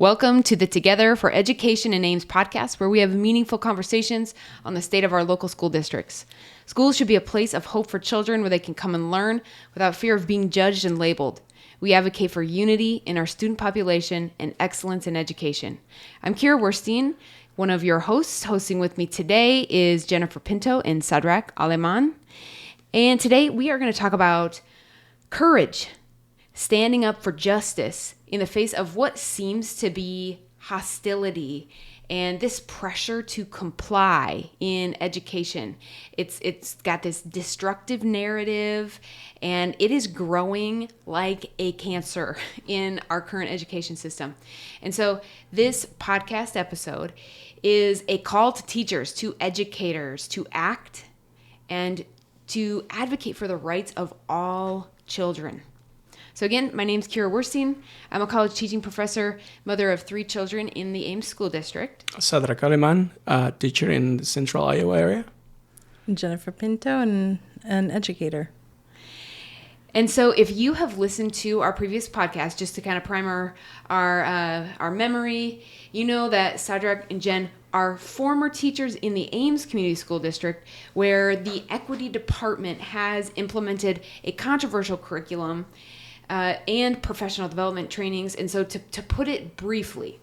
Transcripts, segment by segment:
Welcome to the Together for Education and Aims podcast, where we have meaningful conversations on the state of our local school districts. Schools should be a place of hope for children where they can come and learn without fear of being judged and labeled. We advocate for unity in our student population and excellence in education. I'm Kira Werstein, one of your hosts. Hosting with me today is Jennifer Pinto and Sadrac Aleman. And today we are going to talk about courage, standing up for justice in the face of what seems to be hostility and this pressure to comply in education. It's got this destructive narrative, and it is growing like a cancer in our current education system. And so this podcast episode is a call to teachers, to educators, to act and to advocate for the rights of all children. So again, my name's Kira Werstein. I'm a college teaching professor, mother of 3 children in the Ames School District. Sadrac Aleman, teacher in the central Iowa area. Jennifer Pinto, and an educator. And so if you have listened to our previous podcast, just to kind of prime our memory, you know that Sadrac and Jen are former teachers in the Ames Community School District, where the equity department has implemented a controversial curriculum and professional development trainings. And so to put it briefly,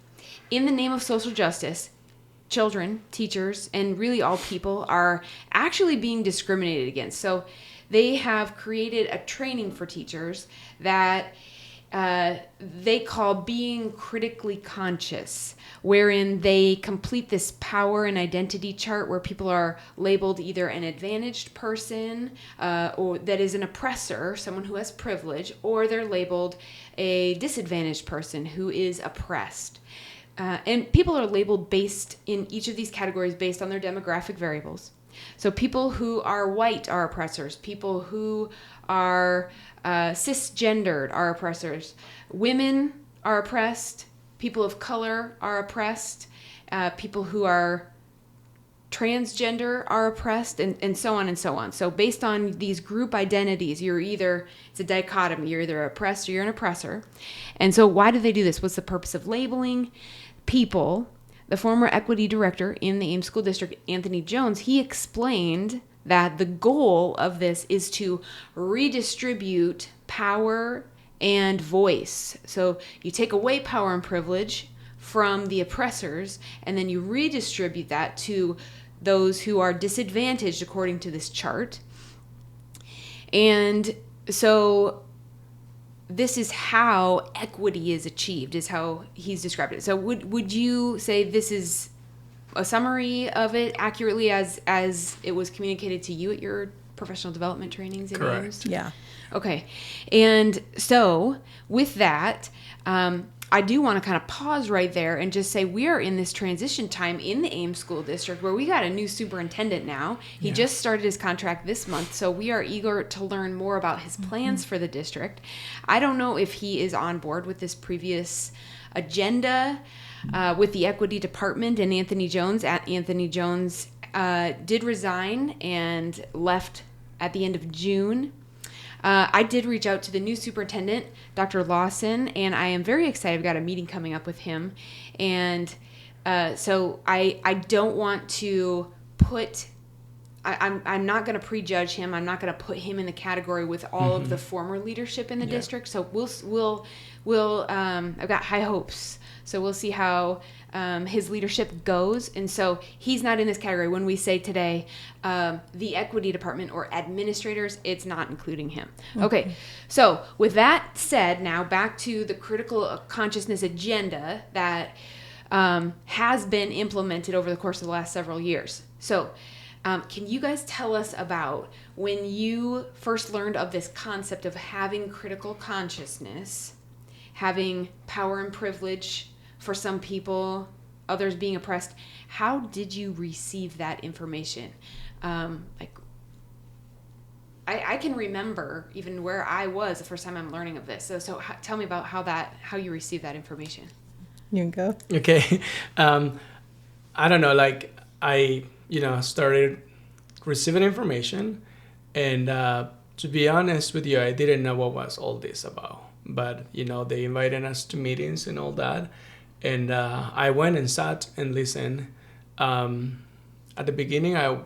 in the name of social justice, children, teachers, and really all people are actually being discriminated against. So they have created a training for teachers that they call being critically conscious, wherein they complete this power and identity chart where people are labeled either an advantaged person or that is an oppressor, someone who has privilege, or they're labeled a disadvantaged person who is oppressed. And people are labeled based in each of these categories based on their demographic variables. So people who are white are oppressors. People who are cisgendered are oppressors. Women are oppressed. People of color are oppressed. People who are transgender are oppressed, and so on and so on. So based on these group identities, it's a dichotomy. You're either oppressed or you're an oppressor. And so why do they do this? What's the purpose of labeling people? The former equity director in the Ames School District, Anthony Jones, he explained that the goal of this is to redistribute power and voice. So you take away power and privilege from the oppressors, and then you redistribute that to those who are disadvantaged according to this chart. And so this is how equity is achieved, is how he's described it. So would you say this is a summary of it accurately as it was communicated to you at your professional development trainings in Ames? Yeah. Okay. And so with that, I do want to kind of pause right there and just say we are in this transition time in the Ames School District where we got a new superintendent now. He just started his contract this month, so we are eager to learn more about his plans for the district. I don't know if he is on board with this previous agenda with the equity department and Anthony Jones. Anthony Jones did resign and left at the end of June. I did reach out to the new superintendent, Dr. Lawson, and I am very excited. I've got a meeting coming up with him. And so I don't want to I'm not going to prejudge him. I'm not going to put him in the category with all of the former leadership in the district. So we'll I've got high hopes. So we'll see how his leadership goes. And so he's not in this category. When we say today, the equity department or administrators, it's not including him. Okay. So with that said, now back to the critical consciousness agenda that has been implemented over the course of the last several years. So can you guys tell us about when you first learned of this concept of having critical consciousness, having power and privilege for some people, others being oppressed? How did you receive that information? I can remember even where I was the first time I'm learning of this. So tell me about how you received that information. You can go. Okay. I don't know, I started receiving information, and to be honest with you, I didn't know what was all this about. But, they invited us to meetings and all that. And I went and sat and listened. At the beginning, I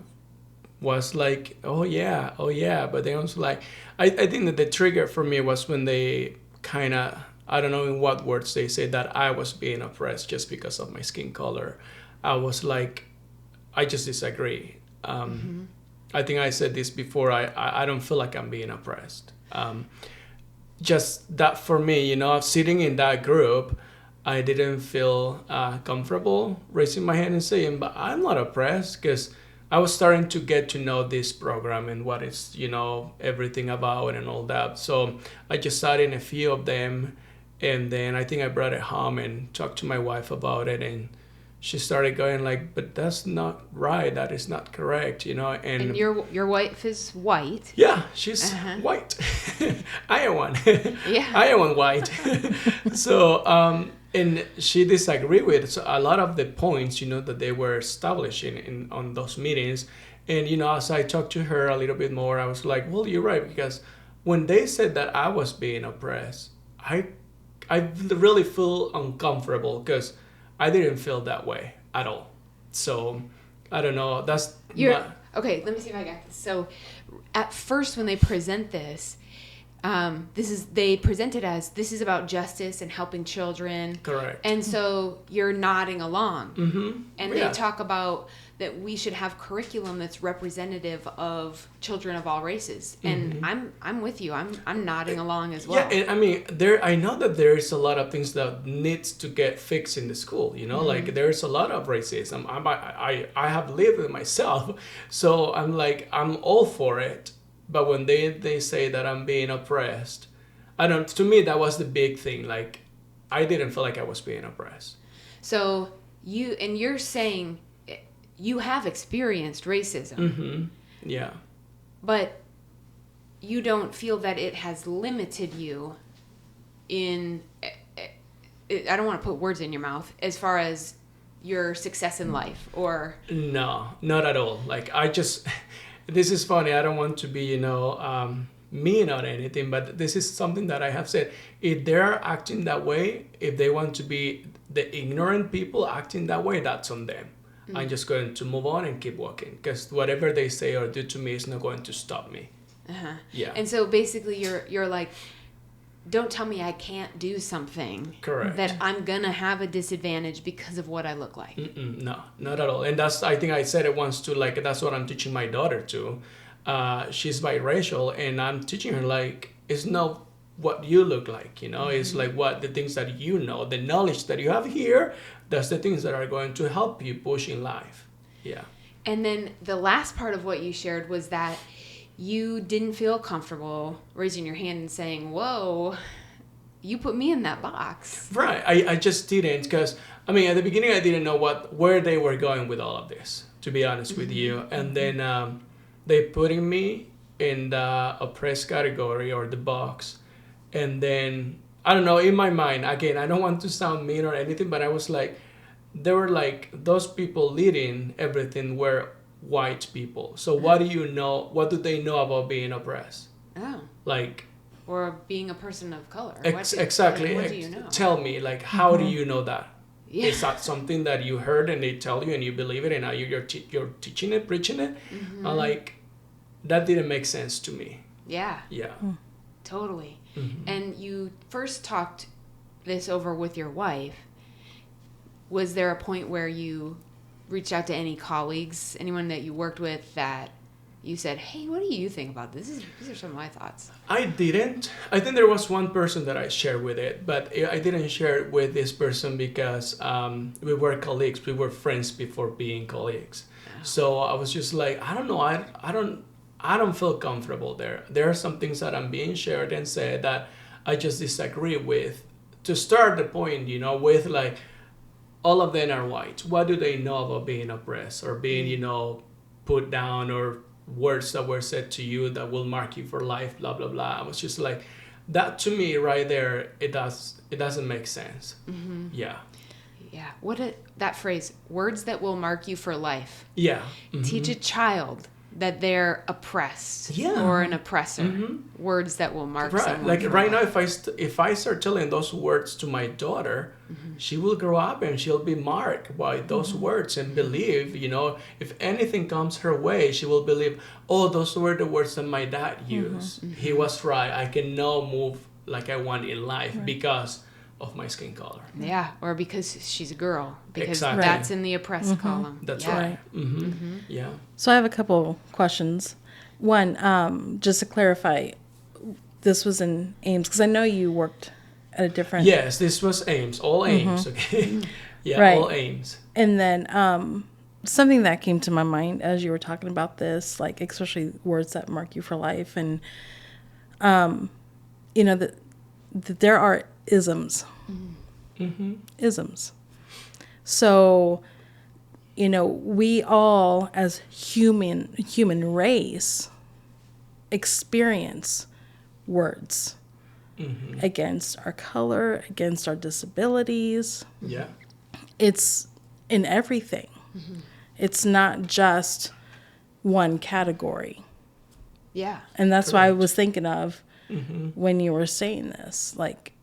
was like, oh yeah. But then I was like, I think that the trigger for me was when they kind of, I don't know in what words they said that I was being oppressed just because of my skin color. I was like, I just disagree. I think I said this before. I don't feel like I'm being oppressed. Just that for me, you know, sitting in that group, I didn't feel comfortable raising my hand and saying, but I'm not oppressed, because I was starting to get to know this program and what it's, you know, everything about and all that. So I just sat in a few of them, and then I think I brought it home and talked to my wife about it, and she started going like, but that's not right. That is not correct, you know. And your wife is white. Yeah, she's white. I am one. Yeah. I am one white. So, and she disagreed with a lot of the points, you know, that they were establishing on those meetings. And, you know, as I talked to her a little bit more, I was like, well, you're right, because when they said that I was being oppressed, I really feel uncomfortable, because I didn't feel that way at all. So, I don't know. Okay, let me see if I got this. So, at first, when they present this, they present it as this is about justice and helping children. Correct. And so you're nodding along. Mm-hmm. And they talk about that we should have curriculum that's representative of children of all races. And I'm with you. I'm nodding along as well. Yeah, and I mean, I know that there is a lot of things that needs to get fixed in the school. You know, like there's a lot of racism. I have lived it myself, so I'm like, I'm all for it. But when they say that I'm being oppressed, to me that was the big thing. Like, I didn't feel like I was being oppressed. So you're saying you have experienced racism. Mm-hmm. Yeah. But you don't feel that it has limited you in, I don't want to put words in your mouth, as far as your success in life, or... No, not at all. Like, this is funny. I don't want to be, you know, mean or anything, but this is something that I have said. If they're acting that way, if they want to be the ignorant people acting that way, that's on them. I'm just going to move on and keep walking, because whatever they say or do to me is not going to stop me. Uh-huh. Yeah. And so basically you're like, don't tell me I can't do something. Correct. That I'm going to have a disadvantage because of what I look like. No, not at all. And I think I said it once too, like, that's what I'm teaching my daughter too. She's biracial, and I'm teaching her, like, it's not what you look like, you know, it's like the things that you know, the knowledge that you have here, that's the things that are going to help you push in life. Yeah. And then the last part of what you shared was that you didn't feel comfortable raising your hand and saying, whoa, you put me in that box. Right. I just didn't, because, I mean, at the beginning, I didn't know where they were going with all of this, to be honest with you. And then they putting me in the oppressed category, or the box. And then, I don't know, in my mind, again, I don't want to sound mean or anything, but I was like, they were like, those people leading everything were white people. So what do you know? What do they know about being oppressed? Oh. Like, or being a person of color. Exactly. What do you know? Tell me, like, how do you know that? Yeah. Is that something that you heard and they tell you and you believe it, and now you're teaching it, preaching it? I'm like, that didn't make sense to me. Yeah. Yeah. Totally. And you first talked this over with your wife. Was there a point where you reached out to any colleagues, anyone that you worked with, that you said, hey, what do you think about this? These are some of my thoughts. I didn't. I think there was one person that I shared with it, but I didn't share it with this person because we were colleagues. We were friends before being colleagues. Oh. So I was just like, I don't know. I don't feel comfortable there. There are some things that I'm being shared and said that I just disagree with. To start the point, you know, with like, all of them are white. What do they know about being oppressed or being, you know, put down, or words that were said to you that will mark you for life, blah, blah, blah. I was just like, that to me right there, it doesn't make sense. Yeah. Yeah. That phrase, words that will mark you for life. Yeah. Teach a child that they're oppressed or an oppressor. Words that will mark someone. Like right now, if I start telling those words to my daughter, she will grow up and she'll be marked by those words and believe, if anything comes her way, she will believe, oh, those were the words that my dad used. He was right. I can now move like I want in life because of my skin color. Yeah, or because she's a girl. Because Exactly. that's in the oppressed column. That's yeah. right. Yeah. So I have a couple questions. One, just to clarify, this was in Ames, because I know you worked at a different... Yes, this was Ames. All Ames, okay? Yeah, Right. all Ames. And then something that came to my mind as you were talking about this, like especially words that mark you for life, and that there are isms. Isms. So, we all as human race experience words against our color, against our disabilities. Yeah. It's in everything. It's not just one category. Yeah. And that's why I was thinking of when you were saying this, like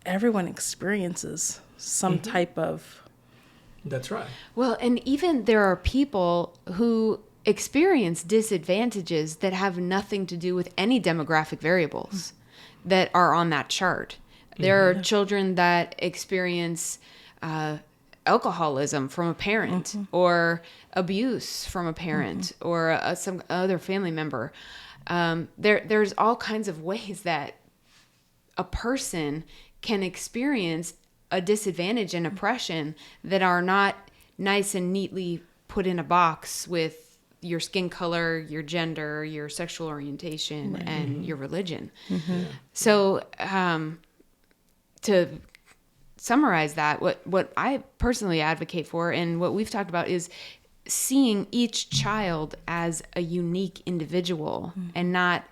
everyone experiences some type of... That's right. Well, and even there are people who experience disadvantages that have nothing to do with any demographic variables that are on that chart. There are children that experience alcoholism from a parent or abuse from a parent or some other family member. There's all kinds of ways that a person can experience a disadvantage and oppression that are not nice and neatly put in a box with your skin color, your gender, your sexual orientation, and your religion. So to summarize that, what I personally advocate for and what we've talked about is seeing each child as a unique individual and not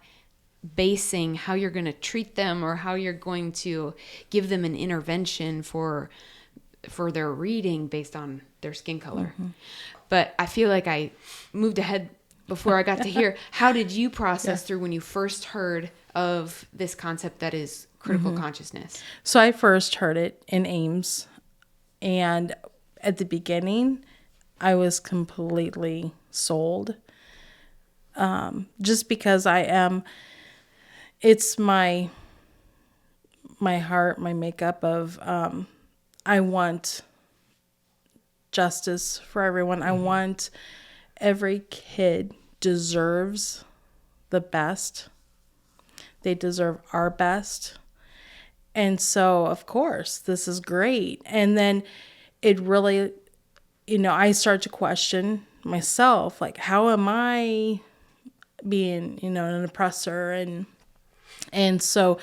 basing how you're going to treat them or how you're going to give them an intervention for their reading based on their skin color. But I feel like I moved ahead before I got to here. How did you process through when you first heard of this concept that is critical consciousness? So I first heard it in Ames, and at the beginning, I was completely sold. Just because it's my heart, my makeup of, I want justice for everyone. I want every kid deserves the best. They deserve our best. And so, of course, this is great. And then it really, I start to question myself, like, how am I being, an oppressor? And so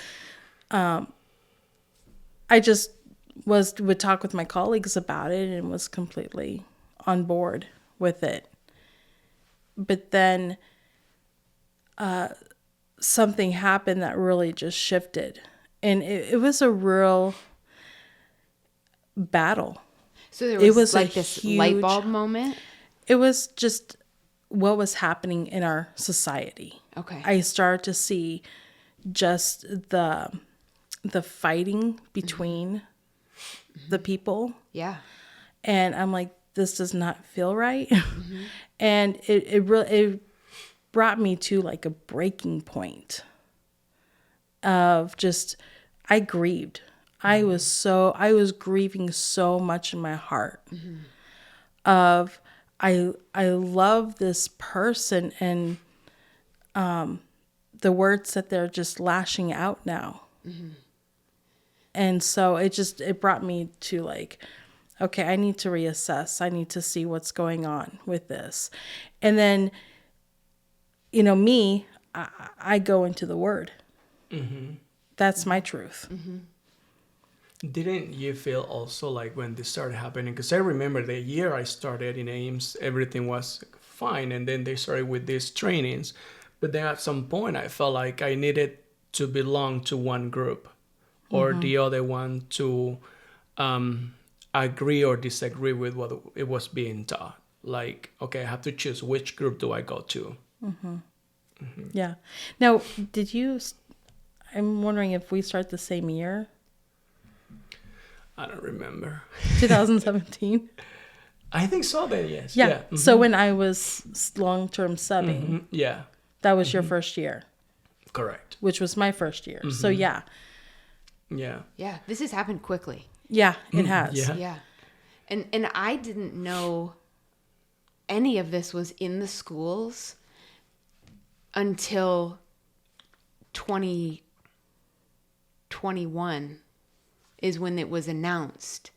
I just would talk with my colleagues about it and was completely on board with it. But then something happened that really just shifted. And it was a real battle. So there was like this light bulb moment? It was just what was happening in our society. Okay. I started to see just the fighting between the people. Yeah. And I'm like, this does not feel right. And it really brought me to like a breaking point of just, I grieved. I was grieving so much in my heart of, I love this person and the words that they're just lashing out now. And so it brought me to like, okay, I need to reassess. I need to see what's going on with this. And then, me, I go into the word. That's my truth. Didn't you feel also like when this started happening? Because I remember the year I started in Ames, everything was fine. And then they started with these trainings. But then at some point, I felt like I needed to belong to one group or the other one to agree or disagree with what it was being taught. Like, okay, I have to choose which group do I go to. Yeah. Now, I'm wondering if we start the same year, I don't remember. 2017. I think so then, yes. Yeah. So when I was long-term subbing, Yeah, that was your first year, correct. which was my first year. So yeah. Yeah. Yeah, this has happened quickly. Yeah, it has. Yeah. Yeah. And I didn't know any of this was in the schools until 2021 is when it was announced.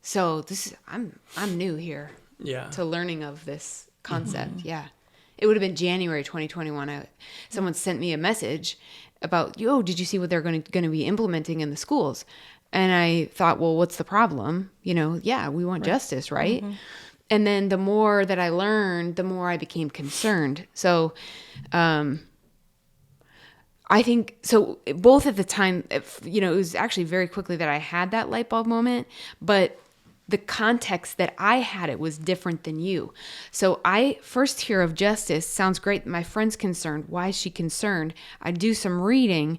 So I'm new here Yeah. to learning of this concept. Yeah. It would have been January 2021. Someone sent me a message about, did you see what they're going to be implementing in the schools? And I thought, well, what's the problem? Yeah, we want justice, right? And then the more that I learned, the more I became concerned. So I think, so both at the time, it was actually very quickly that I had that light bulb moment, but the context that I had it was different than you. So I first hear of justice, sounds great. My friend's concerned. Why is she concerned? I do some reading,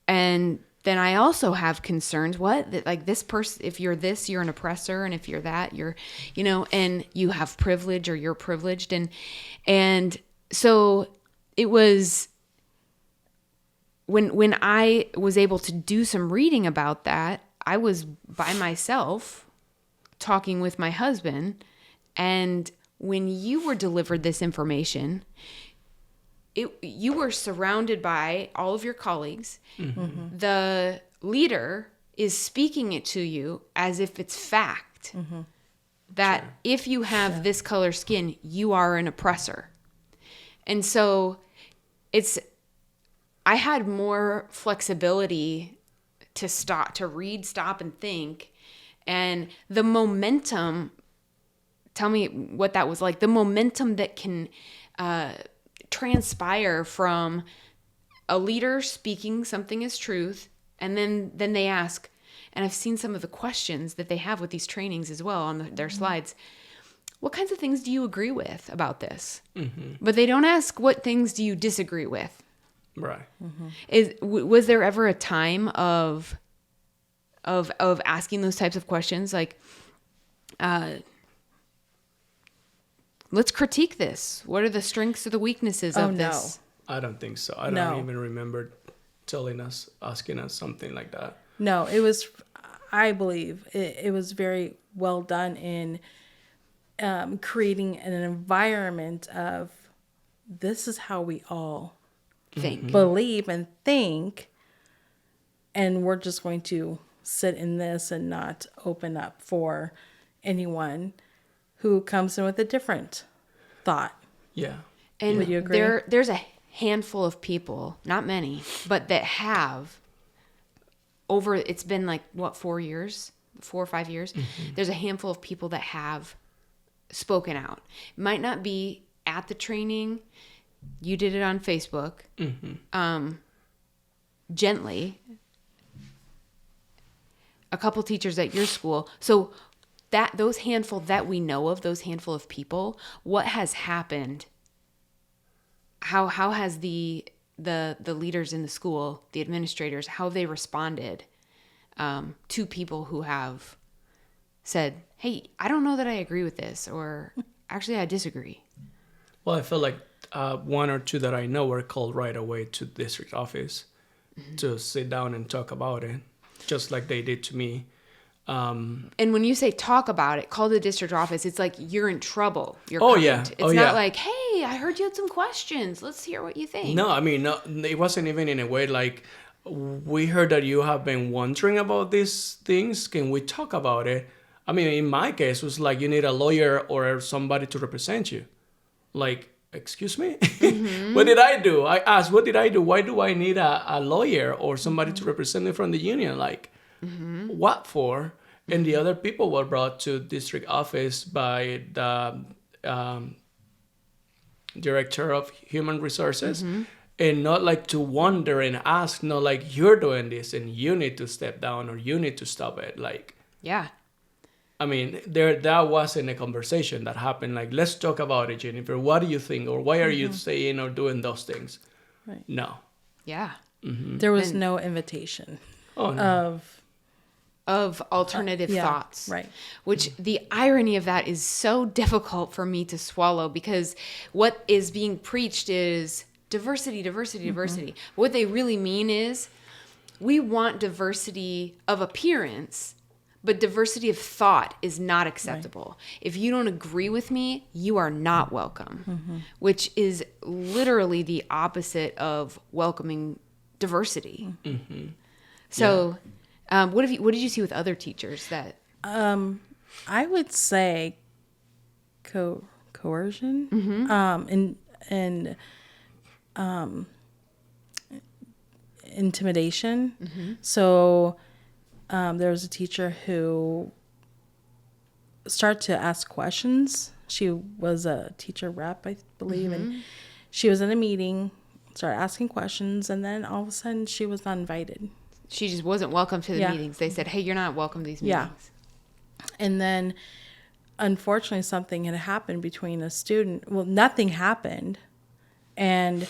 and then I also have concerns. What? That, like, this person, if you're this, you're an oppressor. And if you're that, you're, and you have privilege, or you're privileged. And so it was when I was able to do some reading about that, I was by myself talking with my husband. And when you were delivered this information, you were surrounded by all of your colleagues. The leader is speaking it to you as if it's fact that if you have this color skin, you are an oppressor. And so I had more flexibility to read, stop, and think. And the momentum, tell me what that was like, the momentum that can transpire from a leader speaking something as truth, and then they ask, and I've seen some of the questions that they have with these trainings as well on their slides, what kinds of things do you agree with about this? But they don't ask, what things do you disagree with? Right. Was there ever a time of asking those types of questions, like, let's critique this. What are the strengths or the weaknesses of this? I don't think so. I don't even remember asking us something like that. No, I believe it was very well done in creating an environment of, this is how we all believe and think, and we're just going to sit in this and not open up for anyone who comes in with a different thought. Yeah. And would you agree? There's a handful of people, not many, but that have it's been like, 4 or 5 years. There's a handful of people that have spoken out. Might not be at the training. You did it on Facebook. Gently. A couple teachers at your school. So those handful that we know of, those handful of people, what has happened? How has the leaders in the school, the administrators, how have they responded to people who have said, hey, I don't know that I agree with this, or actually I disagree? Well, I feel like one or two that I know were called right away to district office to sit down and talk about it, just like they did to me. And when you say talk about it, call the district office, it's like you're in trouble. You're yeah. It's not like, hey, I heard you had some questions. Let's hear what you think. No, I mean, no, it wasn't even in a way like, we heard that you have been wondering about these things. Can we talk about it? I mean, in my case, it was like, you need a lawyer or somebody to represent you. Like, excuse me? What did I do? I asked, what did I do? Why do I need a lawyer or somebody to represent me from the union? Like, what for? And the other people were brought to district office by the director of human resources, and not like to wonder and ask, no, like, you're doing this and you need to step down or you need to stop it. Like, Yeah. I mean, that wasn't a conversation that happened. Like, let's talk about it, Jennifer. What do you think, or why are you saying or doing those things? Right. No. Yeah. There was no invitation Oh no. Of alternative yeah, thoughts. right. Which the irony of that is so difficult for me to swallow, because what is being preached is diversity, diversity, diversity. What they really mean is we want diversity of appearance, but diversity of thought is not acceptable. If you don't agree with me, you are not welcome, which is literally the opposite of welcoming diversity. So, what did you see with other teachers that? I would say coercion, and intimidation. So there was a teacher who started to ask questions. She was a teacher rep, I believe, and she was in a meeting, started asking questions, and then all of a sudden she was not invited. She just wasn't welcome to the meetings. They said, hey, you're not welcome to these meetings. And then, unfortunately, something had happened between a student. Well, nothing happened. And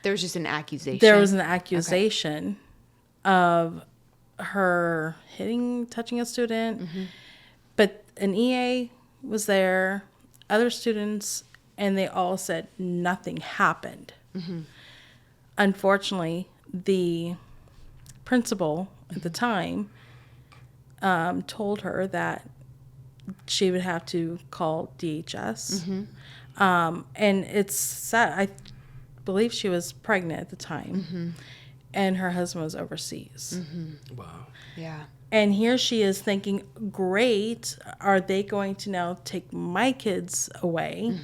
there was just an accusation. There was an accusation of her touching a student. But an EA was there, other students, and they all said nothing happened. Unfortunately, the principal at the time told her that she would have to call DHS. And it's sad. I believe she was pregnant at the time, and her husband was overseas. Wow. Yeah. And here she is thinking, great, are they going to now take my kids away?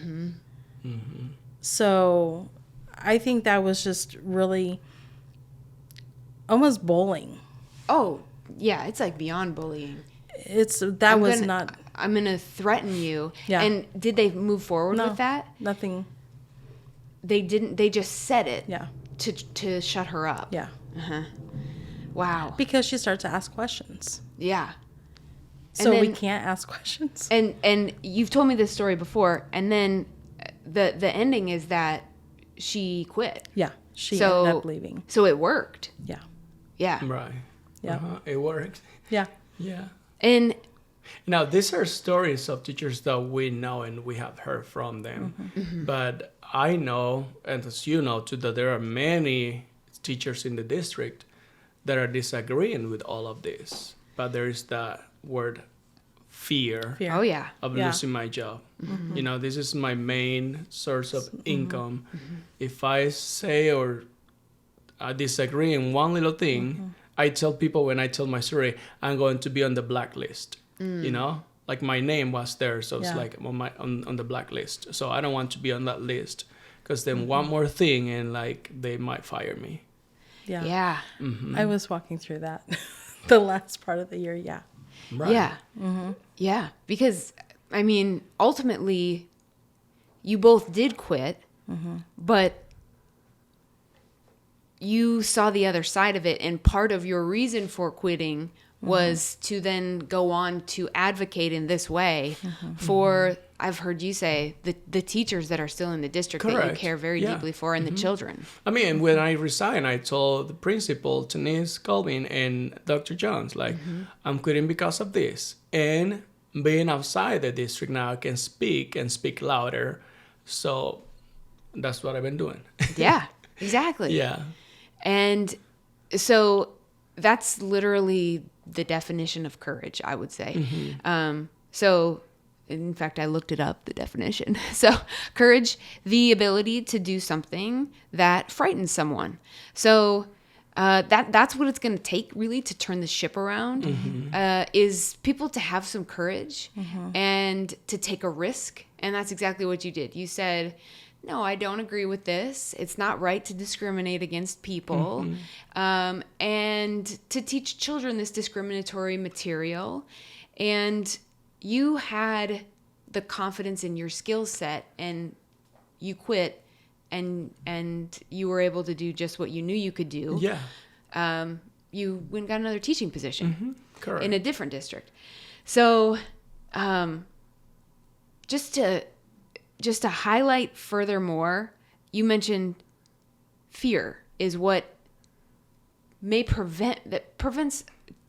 So I think that was just really almost bullying. Oh, yeah, it's like beyond bullying. I'm going to threaten you. Yeah. And did they move forward with that? Nothing. They didn't. They just said it. Yeah. To shut her up. Yeah. Wow. Because she started to ask questions. Yeah. So we can't ask questions. And you've told me this story before, and then the ending is that she quit. Yeah. She ended up leaving. So it worked. Yeah. Yeah. Right. Yeah. It worked. Yeah. Yeah. And now these are stories of teachers that we know and we have heard from them. But I know, and as you know too, that there are many teachers in the district that are disagreeing with all of this. But there is that word fear. oh yeah. Of losing my job. You know, this is my main source of income. If I say or I disagree in one little thing, I tell people when I tell my story, I'm going to be on the blacklist. You know, like my name was there, so it's like on the blacklist. So I don't want to be on that list, because then one more thing and like they might fire me. Yeah. Yeah. I was walking through that the last part of the year. Yeah. Right. Yeah. Yeah. Because, I mean, ultimately, you both did quit, but you saw the other side of it. And part of your reason for quitting was to then go on to advocate in this way for, I've heard you say, the teachers that are still in the district that you care very deeply for, and the children. I mean, when I resigned, I told the principal, Denise Colvin, and Dr. Jones, like, I'm quitting because of this. And being outside the district now, I can speak and speak louder. So that's what I've been doing. Yeah, exactly. Yeah. And so that's literally the definition of courage, I would say. So, in fact, I looked it up, the definition. So, courage, the ability to do something that frightens someone. So, that's what it's going to take, really, to turn the ship around, is people to have some courage and to take a risk. And that's exactly what you did. You said, no, I don't agree with this. It's not right to discriminate against people. And to teach children this discriminatory material. And you had the confidence in your skill set, and you quit, and you were able to do just what you knew you could do. Yeah. You went and got another teaching position Correct. in a different district. So just to highlight furthermore, you mentioned fear is what prevents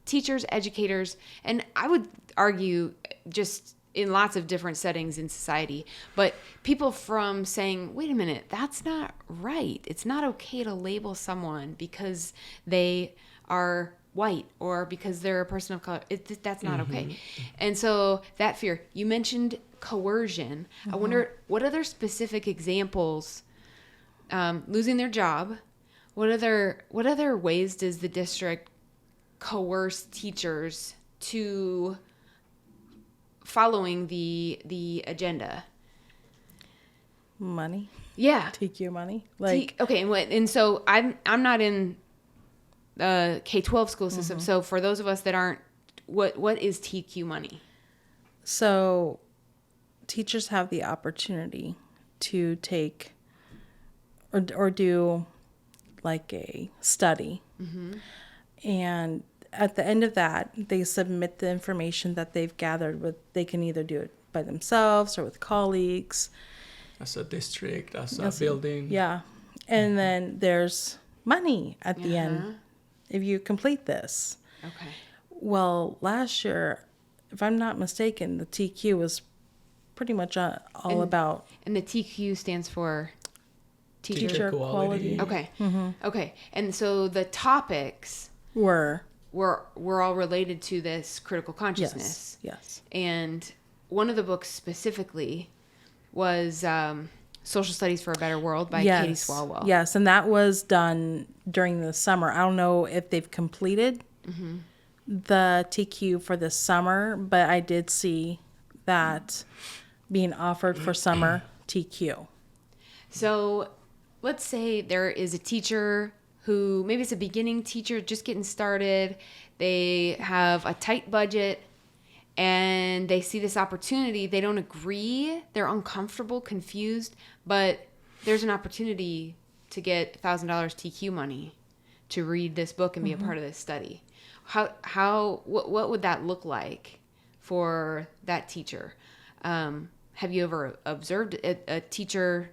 teachers, educators, and I would argue just in lots of different settings in society, but people from saying, wait a minute, that's not right. It's not okay to label someone because they are white or because they're a person of color. That's not okay. And so that fear, you mentioned coercion. I wonder what other specific examples, losing their job, what other ways does the district coerce teachers to following the agenda? Money. Yeah. TQ money. And so I'm not in the K-12 school system. So for those of us that aren't, what is TQ money? So teachers have the opportunity to take or do like a study. And at the end of that, they submit the information that they've gathered with. They can either do it by themselves or with colleagues. As a district, as a building. Yeah. And then there's money at the end if you complete this. Okay. Well, last year, if I'm not mistaken, the TQ was pretty much all about... And the TQ stands for Teacher quality. Okay. Okay. And so the topics were all related to this critical consciousness. Yes. And one of the books specifically was Social Studies for a Better World by Katie Swalwell. Yes, and that was done during the summer. I don't know if they've completed the TQ for the summer, but I did see that being offered for summer TQ. So let's say there is a teacher who, maybe it's a beginning teacher just getting started. They have a tight budget and they see this opportunity. They don't agree. They're uncomfortable, confused, but there's an opportunity to get $1,000 TQ money to read this book and be a part of this study. What would that look like for that teacher? Have you ever observed a teacher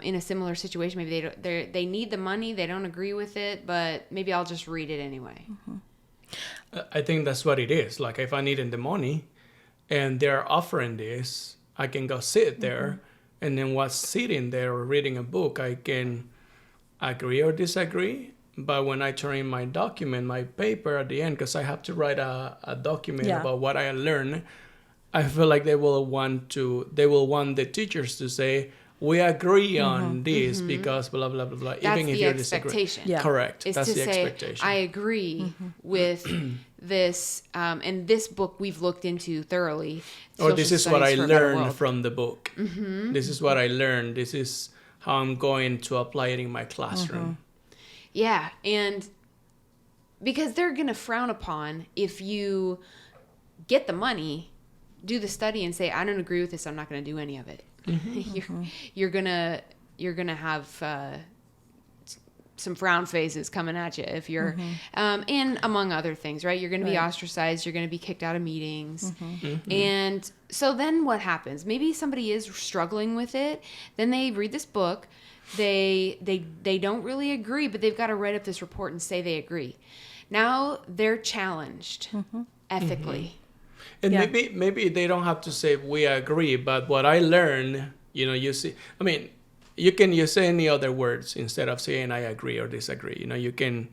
in a similar situation? Maybe they need the money, they don't agree with it, but maybe I'll just read it anyway. I think that's what it is. Like if I needed the money and they're offering this, I can go sit there and then while sitting there or reading a book, I can agree or disagree. But when I turn in my document, my paper at the end, because I have to write a document about what I learned, I feel like they will want the teachers to say, we agree on this because blah, blah, blah, blah. That's even if the you're expectation. Yeah. Correct. Is That's to the say, expectation. I agree with this, and this book we've looked into thoroughly. Or this Social is what I Studies for a Better learned World. from the book. This is what I learned. This is how I'm going to apply it in my classroom. Yeah, and because they're going to frown upon if you get the money, do the study, and say, I don't agree with this, I'm not going to do any of it. You're gonna have some frown faces coming at you if you're and among other things, right? You're gonna be ostracized, you're gonna be kicked out of meetings. And so then what happens? Maybe somebody is struggling with it, then they read this book, they don't really agree, but they've got to write up this report and say they agree. Now they're challenged ethically. And maybe they don't have to say we agree, but what I learned, you see, I mean, you can use any other words instead of saying I agree or disagree. You can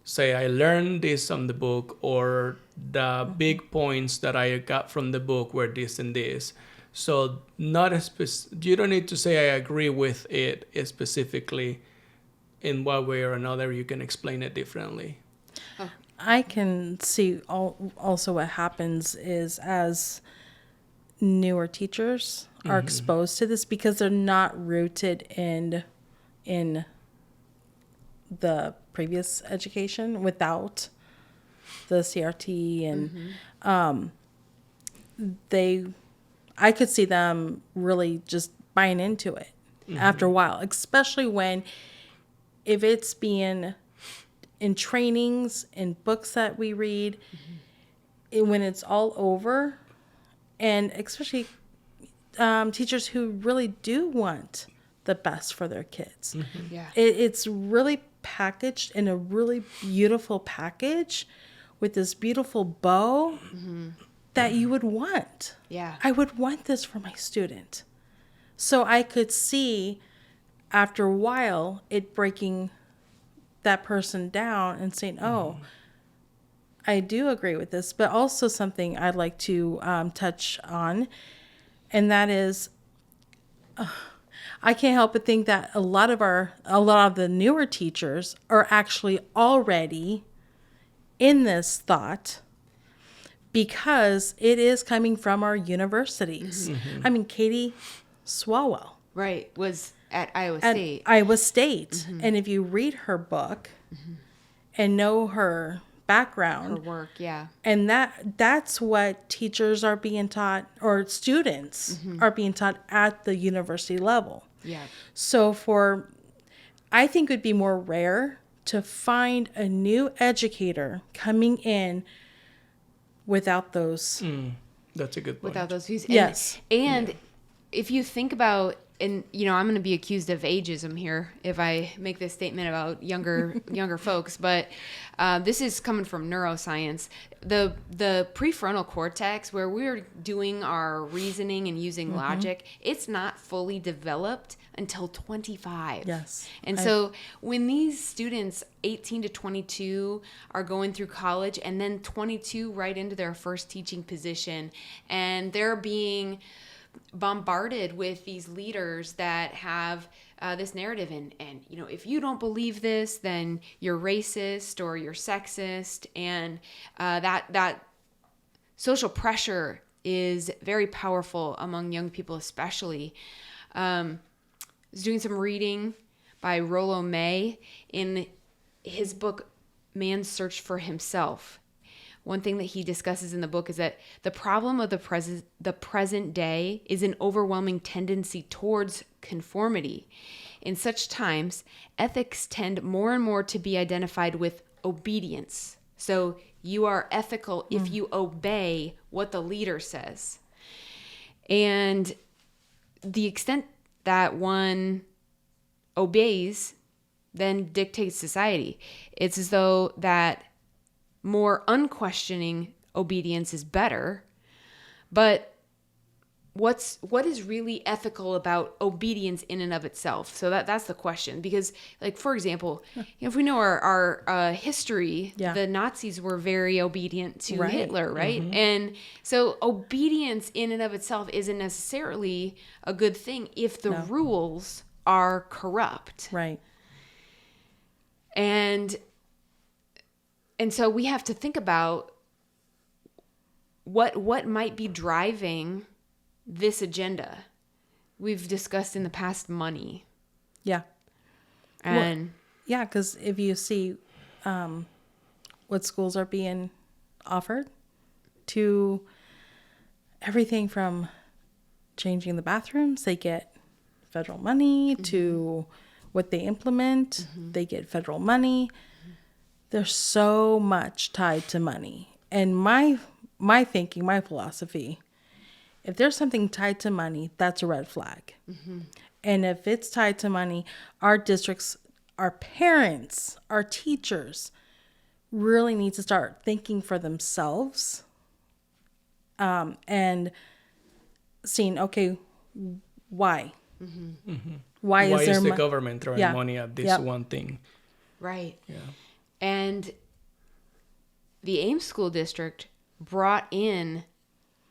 say I learned this from the book, or the big points that I got from the book were this and this. So you don't need to say I agree with it specifically in one way or another. You can explain it differently. I can see also what happens is as newer teachers are exposed to this because they're not rooted in the previous education without the CRT and I could see them really just buying into it after a while, especially if it's being in trainings, in books that we read, when it's all over and especially teachers who really do want the best for their kids. Yeah. It's really packaged in a really beautiful package with this beautiful bow that you would want. Yeah. I would want this for my student. So I could see after a while it breaking that person down and saying, oh, I do agree with this. But also something I'd like to touch on, and that is I can't help but think that a lot of the newer teachers are actually already in this thought because it is coming from our universities. I mean, Katie Swalwell. Right. Was at Iowa At State. Iowa State. And if you read her book and know her background, Her work. Yeah. and that's what teachers are being taught, or students are being taught at the university level. Yeah. So I think it would be more rare to find a new educator coming in without those. That's a good point. Without those views. Yes. And if you think about, and I'm going to be accused of ageism here if I make this statement about younger folks, but this is coming from neuroscience. The prefrontal cortex, where we're doing our reasoning and using logic, it's not fully developed until 25. Yes. And so when these students 18 to 22 are going through college, and then 22 right into their first teaching position, and they're being bombarded with these leaders that have this narrative, and if you don't believe this, then you're racist or you're sexist, and that social pressure is very powerful among young people, especially. I was doing some reading by Rollo May in his book Man's Search for Himself. One thing that he discusses in the book is that the problem of the present day is an overwhelming tendency towards conformity. In such times, ethics tend more and more to be identified with obedience. So you are ethical if you obey what the leader says. And the extent that one obeys then dictates society. It's as though that more unquestioning obedience is better, but what is really ethical about obedience in and of itself? So that's the question. Because, like, for example, if we know our history, the Nazis were very obedient to Hitler, right? And so obedience in and of itself isn't necessarily a good thing if the rules are corrupt. Right. And so we have to think about what might be driving this agenda. We've discussed in the past money. Yeah. And yeah, because if you see what schools are being offered, to everything from changing the bathrooms, they get federal money, to what they implement, they get federal money. There's so much tied to money. And my thinking, my philosophy, if there's something tied to money, that's a red flag. And if it's tied to money, our districts, our parents, our teachers really need to start thinking for themselves and seeing, okay, why? Why is there the government throwing money at this one thing? Right. Yeah. And the Ames School District brought in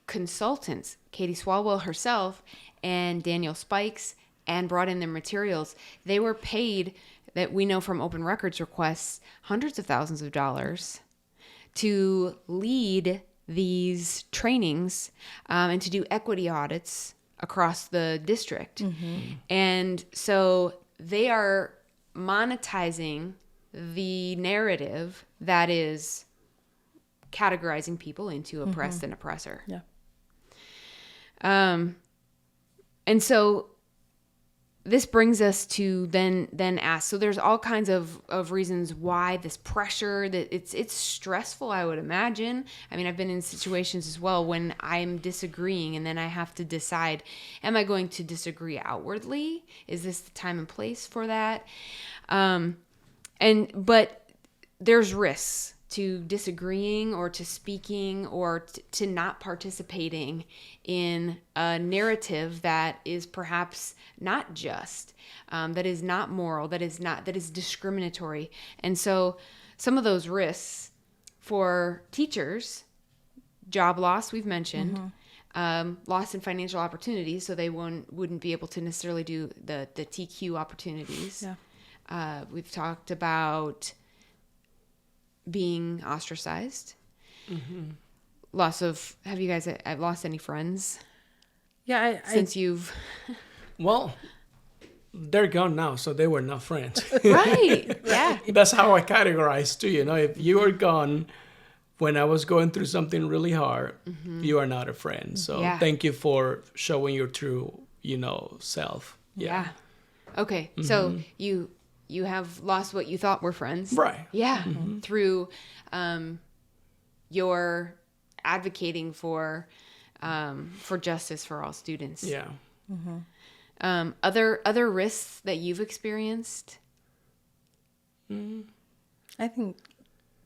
consultants, Katie Swalwell herself and Daniel Spikes, and brought in their materials. They were paid, that we know from open records requests, hundreds of thousands of dollars to lead these trainings and to do equity audits across the district. And so they are monetizing the narrative that is categorizing people into oppressed and oppressor. Yeah. And so this brings us to then ask. So there's all kinds of reasons why this pressure, that it's stressful, I would imagine. I mean, I've been in situations as well when I'm disagreeing and then I have to decide, am I going to disagree outwardly? Is this the time and place for that? But there's risks to disagreeing or to speaking or to not participating in a narrative that is perhaps not just, that is not moral, that is discriminatory. And so some of those risks for teachers, job loss, we've mentioned, loss in financial opportunities, so they wouldn't be able to necessarily do the TQ opportunities. Yeah. We've talked about being ostracized. Loss of, have you guys lost any friends? Yeah, since you've Well, they're gone now, so they were not friends. right. Yeah. That's how I categorize too. If you were gone when I was going through something really hard, you are not a friend. So thank you for showing your true, self. Yeah. Okay. So you have lost what you thought were friends. Right. Yeah. Through your advocating for justice for all students. Yeah. Other risks that you've experienced? I think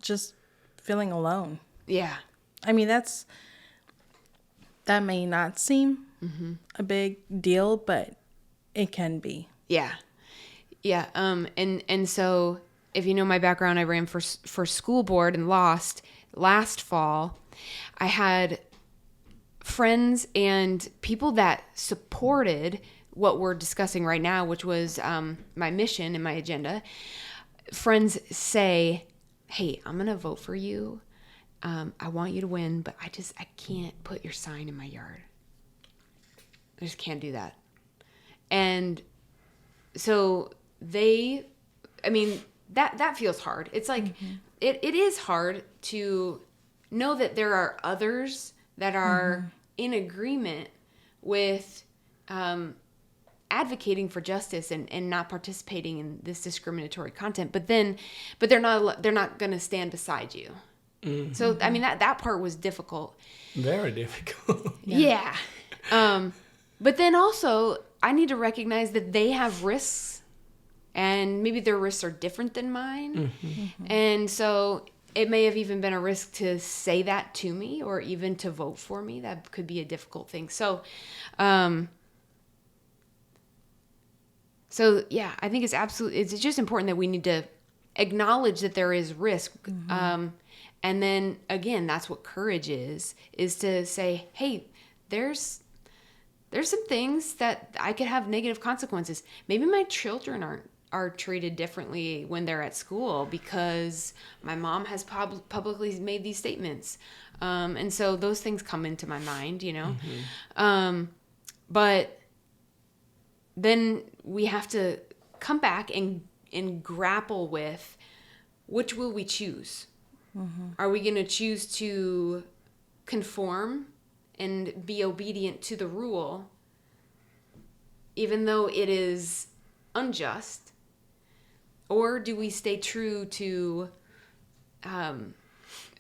just feeling alone. Yeah. I mean, that may not seem a big deal, but it can be. Yeah. Yeah. And so if you know my background, I ran for school board and lost last fall. I had friends and people that supported what we're discussing right now, which was my mission and my agenda. Friends say, hey, I'm going to vote for you. I want you to win, but I can't put your sign in my yard. I just can't do that. And so that feels hard. It's like, it is hard to know that there are others that are in agreement with advocating for justice and not participating in this discriminatory content, but they're not going to stand beside you. So I mean that part was difficult. Very difficult. Yeah. But then also I need to recognize that they have risks, and maybe their risks are different than mine. And so it may have even been a risk to say that to me or even to vote for me. That could be a difficult thing. So yeah, I think it's just important that we need to acknowledge that there is risk. And then again, that's what courage is to say, hey, there's some things that I could have negative consequences. Maybe my children are treated differently when they're at school because my mom has publicly made these statements. And so those things come into my mind, but then we have to come back and grapple with, which will we choose? Are we going to choose to conform and be obedient to the rule, even though it is unjust? Or do we stay true to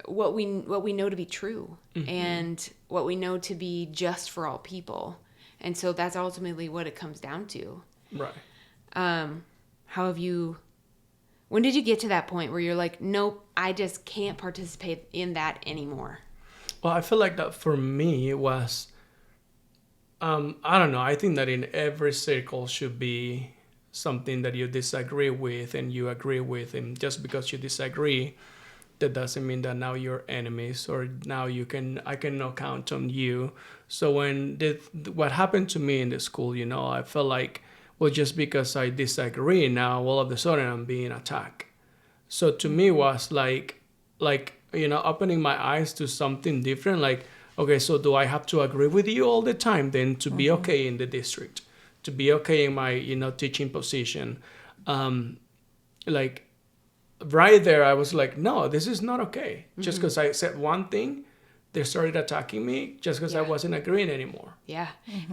what we know to be true and what we know to be just for all people? And so that's ultimately what it comes down to. Right. When did you get to that point where you're like, nope, I just can't participate in that anymore? Well, I feel like that for me was, I don't know. I think that in every circle should be something that you disagree with and you agree with. And just because you disagree, that doesn't mean that now you're enemies or now I cannot count on you. So what happened to me in the school, I felt like, well, just because I disagree now, all of a sudden I'm being attacked. So to me was like, opening my eyes to something different. Like, okay, so do I have to agree with you all the time then to be okay in the district, to be okay in my, teaching position? Like right there, I was like, no, this is not okay. Just because I said one thing they started attacking me just because I wasn't agreeing anymore. Yeah.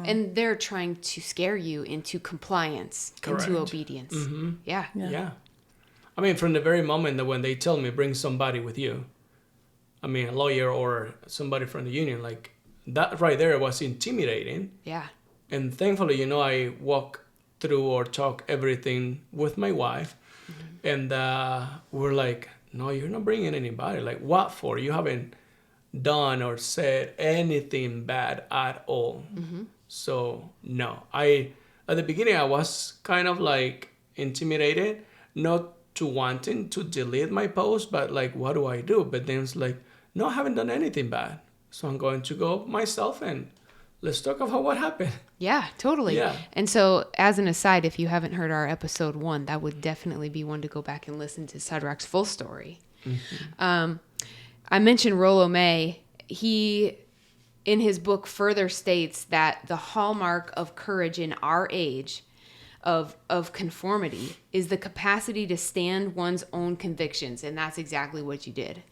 And they're trying to scare you into compliance, Correct. into obedience. Yeah. Yeah. I mean, from the very moment that when they tell me, bring somebody with you, I mean, a lawyer or somebody from the union, like that right there was intimidating. Yeah. And thankfully, you know, I walk through or talk everything with my wife. And we're like, no, you're not bringing anybody. Like, what for? You haven't done or said anything bad at all. So, no. At the beginning, I was kind of like intimidated, not to wanting to delete my post, but like, what do I do? But then it's like, no, I haven't done anything bad. So I'm going to go myself and let's talk about what happened. Yeah, totally. Yeah. And so, as an aside, if you haven't heard our episode 1, that would definitely be one to go back and listen to Sadrac's full story. I mentioned Rollo May. He, in his book, further states that the hallmark of courage in our age of conformity is the capacity to stand one's own convictions. And that's exactly what you did.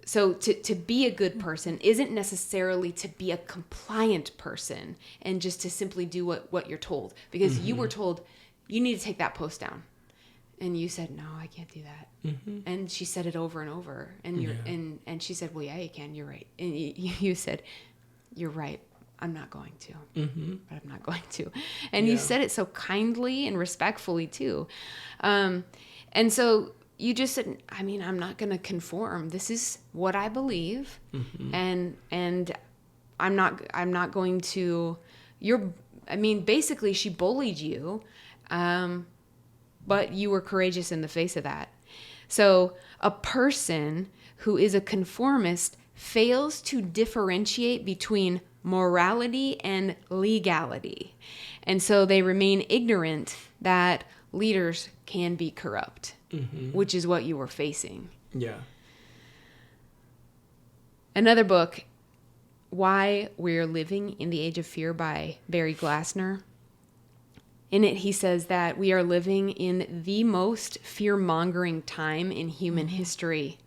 So to be a good person isn't necessarily to be a compliant person and just to simply do what you're told. Because you were told, you need to take that post down. And you said, no, I can't do that. And she said it over and over. And and she said, well, yeah, you can. You're right. And you said, you're right. I'm not going to. But I'm not going to. And you said it so kindly and respectfully, too. And so you just said, I mean, I'm not going to conform. This is what I believe. And I'm not going to, basically she bullied you. But you were courageous in the face of that. So a person who is a conformist fails to differentiate between morality and legality. And so they remain ignorant that leaders can be corrupt, which is what you were facing. Yeah. Another book, Why We're Living in the Age of Fear by Barry Glassner. In it, he says that we are living in the most fear-mongering time in human history.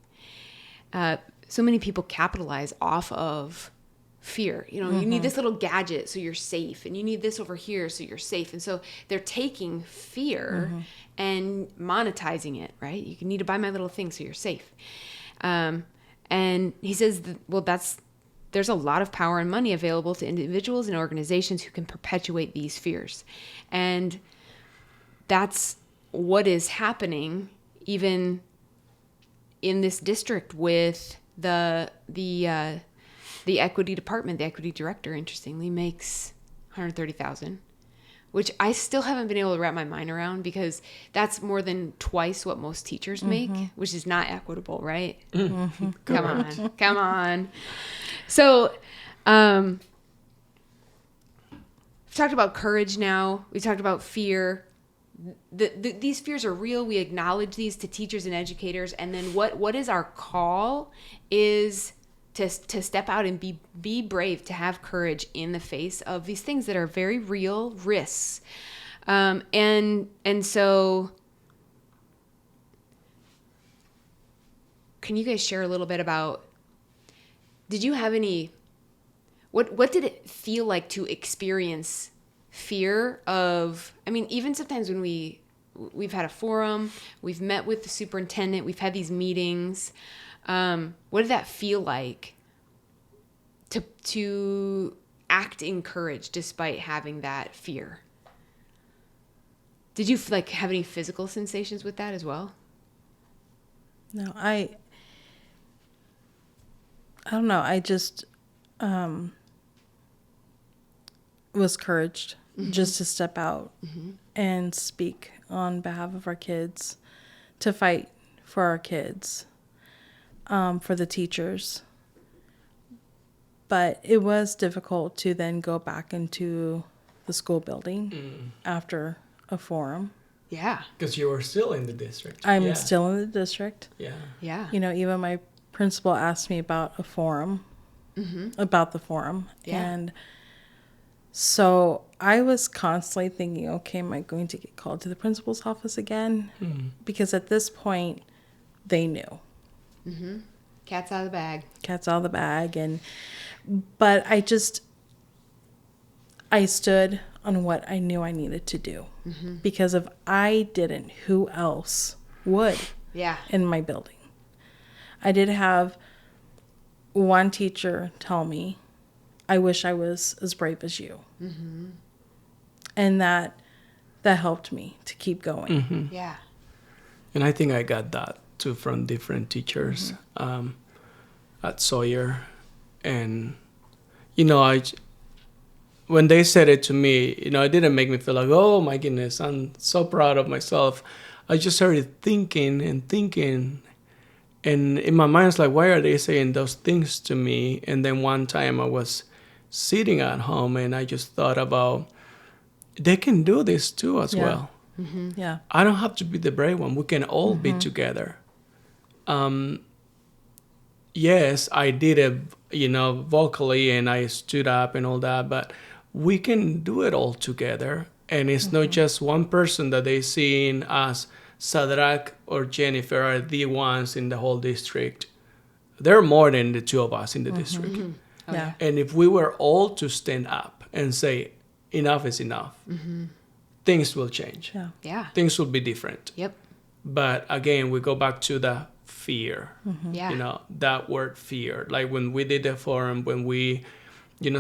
So many people capitalize off of fear. You know, you need this little gadget so you're safe, and you need this over here so you're safe. And so they're taking fear and monetizing it, right? You need to buy my little thing so you're safe. And he says, there's a lot of power and money available to individuals and organizations who can perpetuate these fears. And that's what is happening even in this district with the equity department. The equity director, interestingly, makes $130,000, which I still haven't been able to wrap my mind around, because that's more than twice what most teachers make, which is not equitable, right? Come on. So, we've talked about courage now. We talked about fear. These fears are real. We acknowledge these to teachers and educators. And then what is our call is to step out and be brave, to have courage in the face of these things that are very real risks. And so can you guys share a little bit about, did you have any, what did it feel like to experience fear of, I mean, even sometimes when we've had a forum, we've met with the superintendent, we've had these meetings, what did that feel like to act in courage despite having that fear? Did you have any physical sensations with that as well? No, I don't know. I just was encouraged just to step out and speak on behalf of our kids, to fight for our kids, for the teachers. But it was difficult to then go back into the school building after a forum. Yeah. Because you were still in the district. I'm still in the district. Yeah. Yeah. You know, even my principal asked me about a forum, about the forum. Yeah. And so I was constantly thinking, okay, am I going to get called to the principal's office again? Because at this point, they knew. Cat's out of the bag. Cat's out of the bag. But I stood on what I knew I needed to do. Because if I didn't, who else would? Yeah. In my building. I did have one teacher tell me, I wish I was as brave as you. And that helped me to keep going. Yeah. And I think I got that too from different teachers at Sawyer. And, when they said it to me, it didn't make me feel like, oh my goodness, I'm so proud of myself. I just started thinking. And in my mind, it's like, why are they saying those things to me? And then one time I was sitting at home and I just thought about, they can do this too as well. Yeah. I don't have to be the brave one. We can all be together. Yes, I did it, vocally, and I stood up and all that, but we can do it all together. And it's not just one person that they see as Sadrac or Jennifer are the ones in the whole district. There are more than the two of us in the district. Oh, Yeah. And if we were all to stand up and say, enough is enough, things will change. Yeah. Yeah. Things will be different. Yep. But again, we go back to the fear. Yeah. That word fear. Like when we did the forum, when we,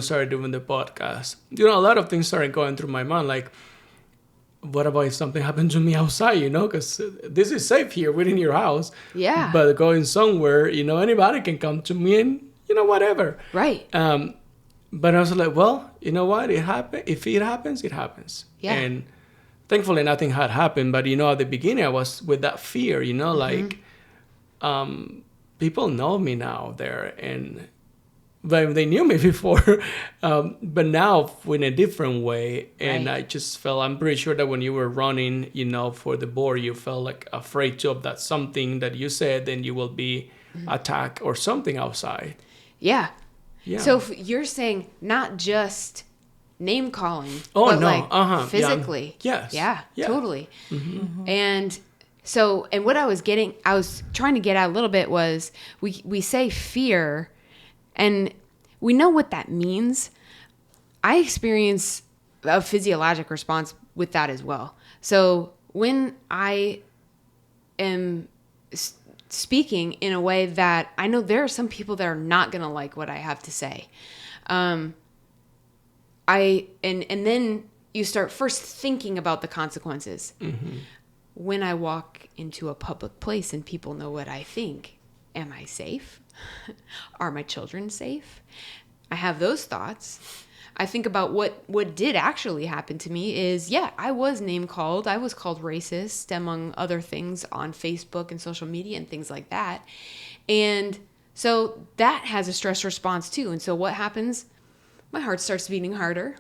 started doing the podcast, a lot of things started going through my mind. Like, what about if something happened to me outside, because this is safe here within your house. Yeah. But going somewhere, anybody can come to me and, whatever. Right. But I was like, well, you know what? If it happens, it happens. Yeah. And thankfully nothing had happened. But, at the beginning I was with that fear, like, people know me now there. And but they knew me before. But now in a different way. And Right. I just felt, I'm pretty sure that when you were running, for the board, you felt like afraid of that something that you said, then you will be attacked or something outside. Yeah. Yeah. So if you're saying not just name calling, Oh, but no. like physically. Yeah. Yes. Yeah, Yeah. totally. And so, and what I was trying to get at a little bit was we say fear and we know what that means. I experience a physiologic response with that as well. So when I am speaking in a way that I know there are some people that are not going to like what I have to say. And then you start first thinking about the consequences. When I walk into a public place and people know what I think, am I safe? Are my children safe? I have those thoughts. I think about what did actually happen to me is, I was name called. I was called racist, among other things, on Facebook and social media and things like that. And so that has a stress response too. And so what happens? My heart starts beating harder.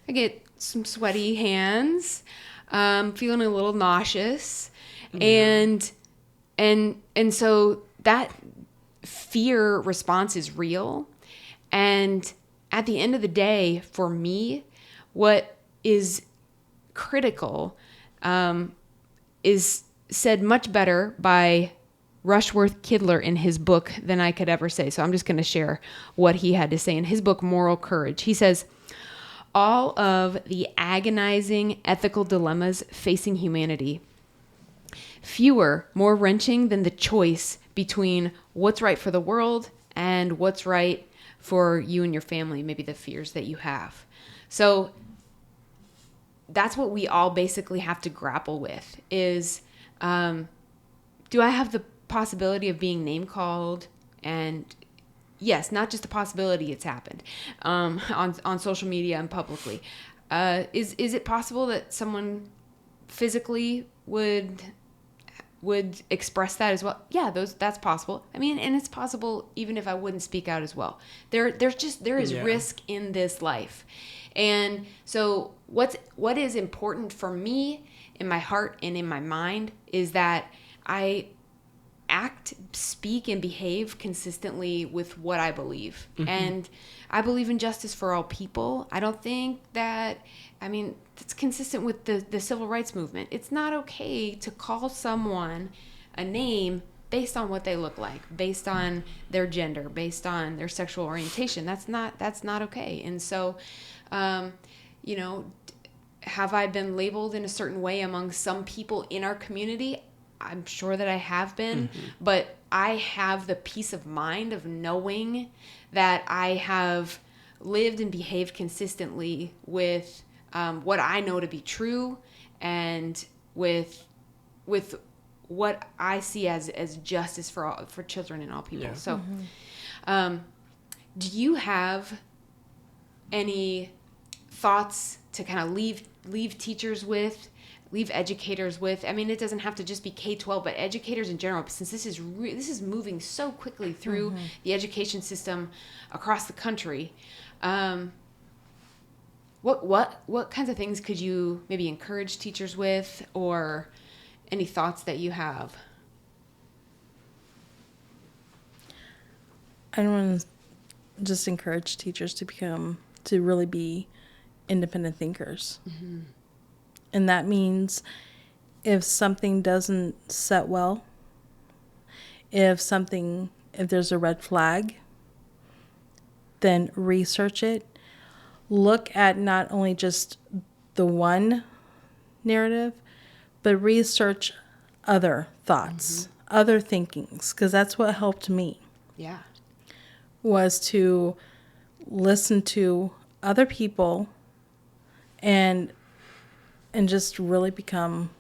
I get some sweaty hands, feeling a little nauseous. And so that fear response is real. And at the end of the day, for me, what is critical is said much better by Rushworth Kidler in his book than I could ever say. So I'm just going to share what he had to say in his book, Moral Courage. He says, all of the agonizing ethical dilemmas facing humanity, fewer more wrenching than the choice between what's right for the world and what's right for you and your family, maybe the fears that you have. So that's what we all basically have to grapple with is, do I have the possibility of being name called? And yes, not just the possibility, it's happened on social media and publicly. Is it possible that someone physically would express that as well? Yeah, that's possible. I mean, and it's possible even if I wouldn't speak out as well. There is risk in this life. And so what is important for me in my heart and in my mind is that I act, speak, and behave consistently with what I believe. And I believe in justice for all people. I don't think that, it's consistent with the civil rights movement. It's not okay to call someone a name based on what they look like, based on their gender, based on their sexual orientation. That's not okay. And so, you know, have I been labeled in a certain way among some people in our community? I'm sure that I have been, but I have the peace of mind of knowing that I have lived and behaved consistently with what I know to be true, and with what I see as justice for children and all people. Yeah. So, do you have any thoughts to kind of leave teachers with, leave educators with? I mean, it doesn't have to just be K-12, but educators in general, since this is moving so quickly through the education system across the country. What kinds of things could you maybe encourage teachers with, or any thoughts that you have? I want to just encourage teachers to really be independent thinkers. And that means if something doesn't set well, if there's a red flag, then research it. Look at not only just the one narrative, but research other thoughts, other thinkings, because that's what helped me. Yeah. Was to listen to other people and just really become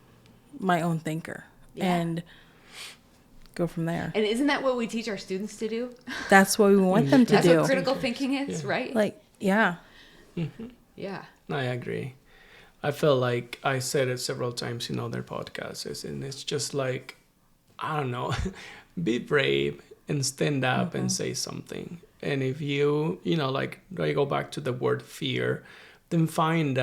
my own thinker and go from there. And isn't that what we teach our students to do? That's what we want them to That's do. what critical thinking is, right? Like, yeah. Yeah. I agree. I feel like I said it several times in other podcasts, and it's just like, I don't know, be brave and stand up and say something. And if you like, I go back to the word fear, then find,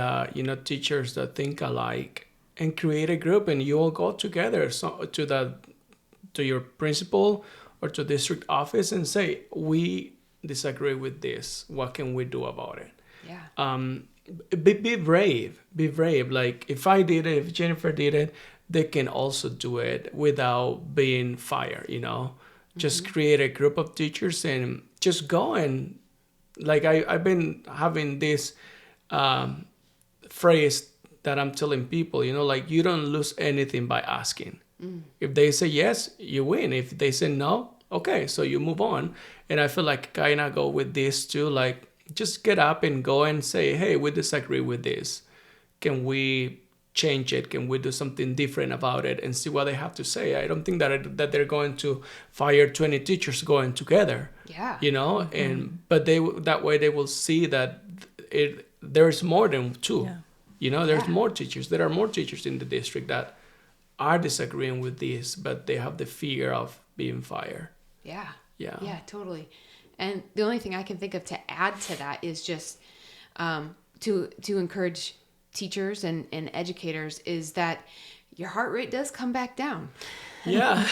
teachers that think alike and create a group, and you all go together to your principal or to district office and say, we disagree with this. What can we do about it? Yeah. Be brave. Be brave. Like, if I did it, if Jennifer did it, they can also do it without being fired, Just create a group of teachers and just go. And like, I've been having this phrase that I'm telling people, like, you don't lose anything by asking. If they say yes, you win. If they say no, okay, so you move on. And I feel like kind of go with this too, like, just get up and go and say, hey, we disagree with this. Can we change it? Can we do something different about it? And see what they have to say. I don't think that they're going to fire 20 teachers going together. Yeah. But that way they will see that there's more than two. Yeah. There's more teachers. There are more teachers in the district that are disagreeing with this, but they have the fear of being fired. Yeah. Yeah. Yeah, totally. And the only thing I can think of to add to that is just to encourage teachers and educators is that your heart rate does come back down. Yeah.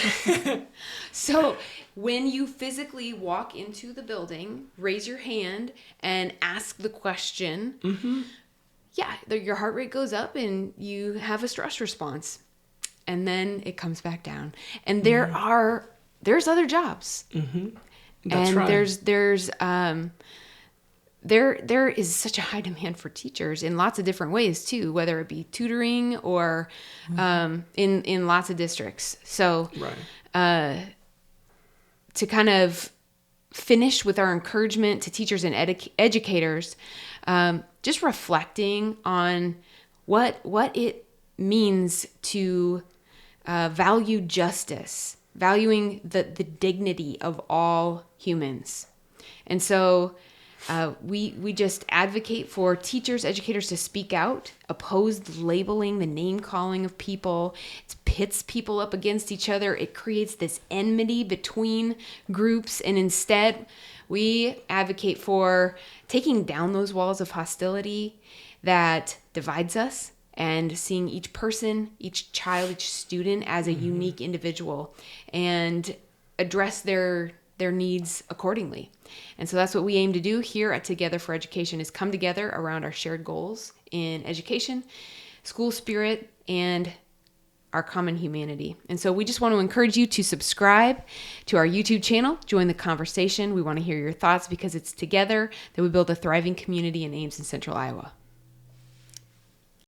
So when you physically walk into the building, raise your hand and ask the question, your heart rate goes up and you have a stress response. And then it comes back down. And there's other jobs. That's and right. there is such a high demand for teachers in lots of different ways too, whether it be tutoring or in lots of districts. So to kind of finish with our encouragement to teachers and educators, just reflecting on what it means to value justice, valuing the dignity of all humans. And so we just advocate for teachers, educators to speak out, oppose the labeling, the name calling of people. It pits people up against each other. It creates this enmity between groups. And instead, we advocate for taking down those walls of hostility that divides us, and seeing each person, each child, each student as a unique individual, and address their needs accordingly. And so that's what we aim to do here at Together for Education, is come together around our shared goals in education, school spirit, and our common humanity. And so we just want to encourage you to subscribe to our YouTube channel, join the conversation. We want to hear your thoughts because it's together that we build a thriving community in Ames and Central Iowa.